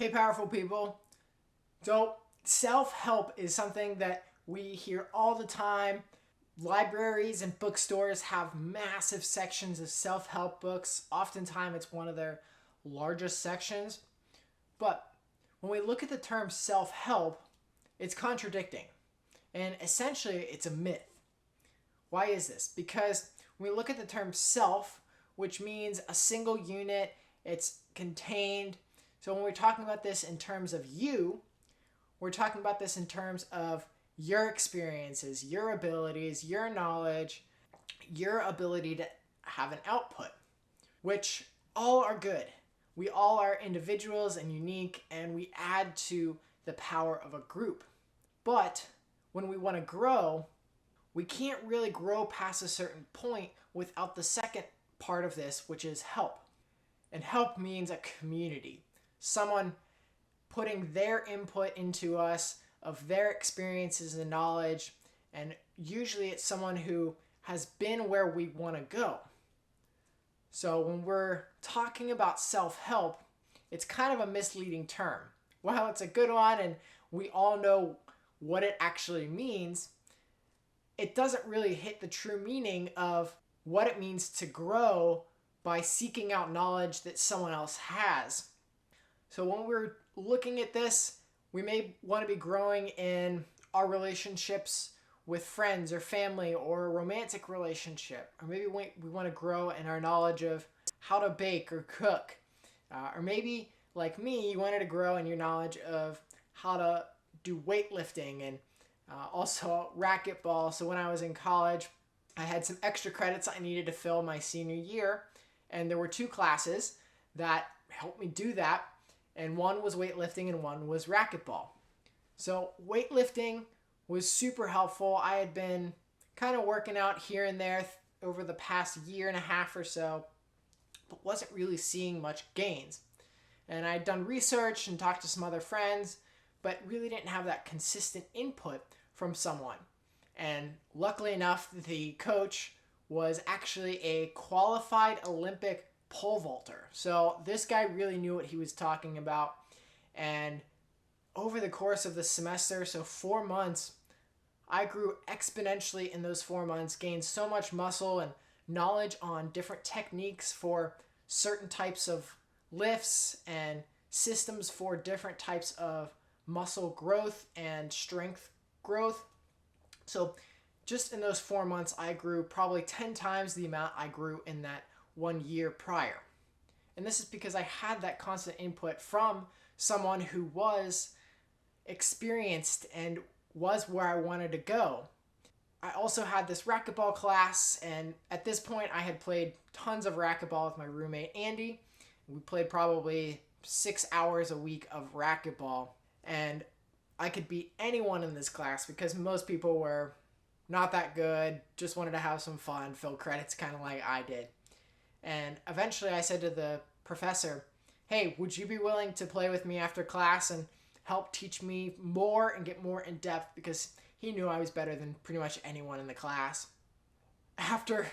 Hey, powerful people. So, self-help is something that we hear all the time. Libraries and bookstores have massive sections of self-help books. Oftentimes, it's one of their largest sections. But when we look at the term self-help, it's contradicting. And essentially, it's a myth. Why is this? Because when we look at the term self, which means a single unit, it's contained. So when we're talking about this in terms of you, we're talking about this in terms of your experiences, your abilities, your knowledge, your ability to have an output, which all are good. We all are individuals and unique, and we add to the power of a group. But when we want to grow, we can't really grow past a certain point without the second part of this, which is help. And help means a community. Someone putting their input into us of their experiences and knowledge, and usually it's someone who has been where we want to go. So when we're talking about self-help, it's kind of a misleading term. While it's a good one and we all know what it actually means, it doesn't really hit the true meaning of what it means to grow by seeking out knowledge that someone else has. So when we're looking at this, we may want to be growing in our relationships with friends or family or a romantic relationship. Or maybe we want to grow in our knowledge of how to bake or cook. Or maybe, like me, you wanted to grow in your knowledge of how to do weightlifting and also racquetball. So when I was in college, I had some extra credits I needed to fill my senior year. And there were two classes that helped me do that. And one was weightlifting and one was racquetball. So weightlifting was super helpful. I had been kind of working out here and there over the past year and a half or so, but wasn't really seeing much gains. And I had done research and talked to some other friends, but really didn't have that consistent input from someone. And luckily enough, the coach was actually a qualified Olympic pole vaulter. So this guy really knew what he was talking about. And over the course of the semester, so 4 months, I grew exponentially in those 4 months, gained so much muscle and knowledge on different techniques for certain types of lifts and systems for different types of muscle growth and strength growth. So just in those 4 months, I grew probably 10 times the amount I grew in that 1 year prior. And this is because I had that constant input from someone who was experienced and was where I wanted to go. I also had this racquetball class, and at this point I had played tons of racquetball with my roommate Andy. We played probably 6 hours a week of racquetball, and I could beat anyone in this class because most people were not that good, just wanted to have some fun, fill credits kind of like I did. And eventually I said to the professor, hey, would you be willing to play with me after class and help teach me more and get more in depth, because he knew I was better than pretty much anyone in the class. After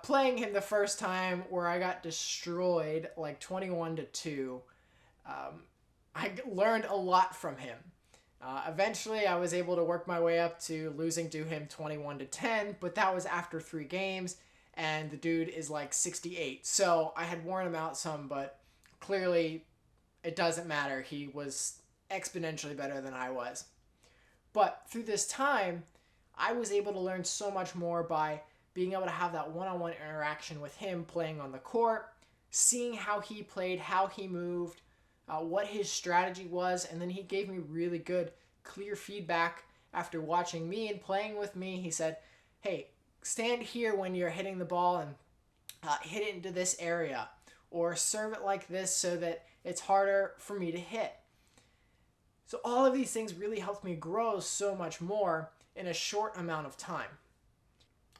playing him the first time where I got destroyed like 21-2, I learned a lot from him. Eventually, I was able to work my way up to losing to him 21-10, but that was after 3 games, and the dude is like 68. So I had worn him out some, but clearly it doesn't matter. He was exponentially better than I was. But through this time, I was able to learn so much more by being able to have that one-on-one interaction with him playing on the court, seeing how he played, how he moved, what his strategy was, and then he gave me really good, clear feedback after watching me and playing with me. He said, hey, stand here when you're hitting the ball and hit it into this area, or serve it like this so that it's harder for me to hit. So all of these things really helped me grow so much more in a short amount of time.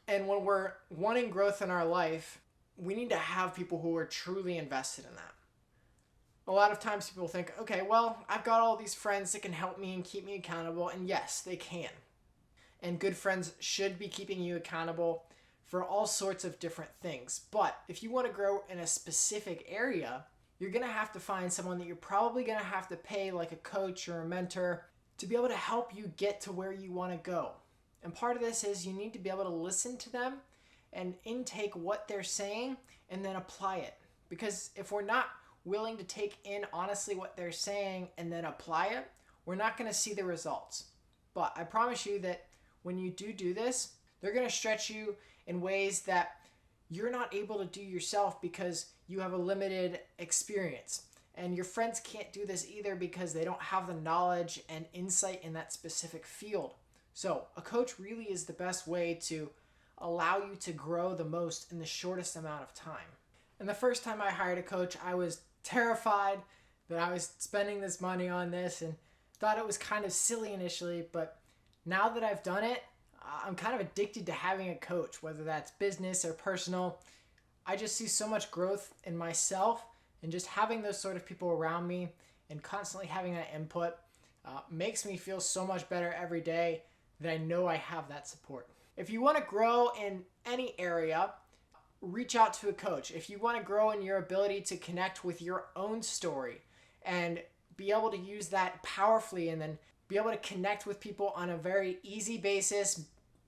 And when we're wanting growth in our life, we need to have people who are truly invested in that. A lot of times people think, okay, well, I've got all these friends that can help me and keep me accountable, and yes, they can. And good friends should be keeping you accountable for all sorts of different things. But if you want to grow in a specific area, you're going to have to find someone that you're probably going to have to pay, like a coach or a mentor, to be able to help you get to where you want to go. And part of this is you need to be able to listen to them and intake what they're saying and then apply it. Because if we're not willing to take in honestly what they're saying and then apply it, we're not going to see the results. But I promise you that when you do this, they're going to stretch you in ways that you're not able to do yourself because you have a limited experience. And your friends can't do this either because they don't have the knowledge and insight in that specific field. So a coach really is the best way to allow you to grow the most in the shortest amount of time. And the first time I hired a coach, I was terrified that I was spending this money on this and thought it was kind of silly initially, but now that I've done it, I'm kind of addicted to having a coach, whether that's business or personal. I just see so much growth in myself, and just having those sort of people around me and constantly having that input makes me feel so much better every day that I know I have that support. If you want to grow in any area, reach out to a coach. If you want to grow in your ability to connect with your own story and be able to use that powerfully and then be able to connect with people on a very easy basis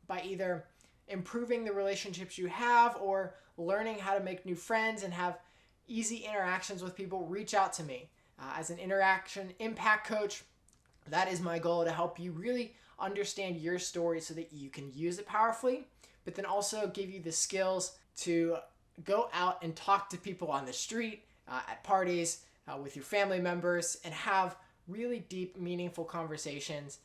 by either improving the relationships you have or learning how to make new friends and have easy interactions with people, reach out to me. As an interaction impact coach, that is my goal, to help you really understand your story so that you can use it powerfully, but then also give you the skills to go out and talk to people on the street, at parties, with your family members, and have really deep, meaningful conversations.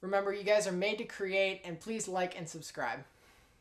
Remember, you guys are made to create, and please like and subscribe.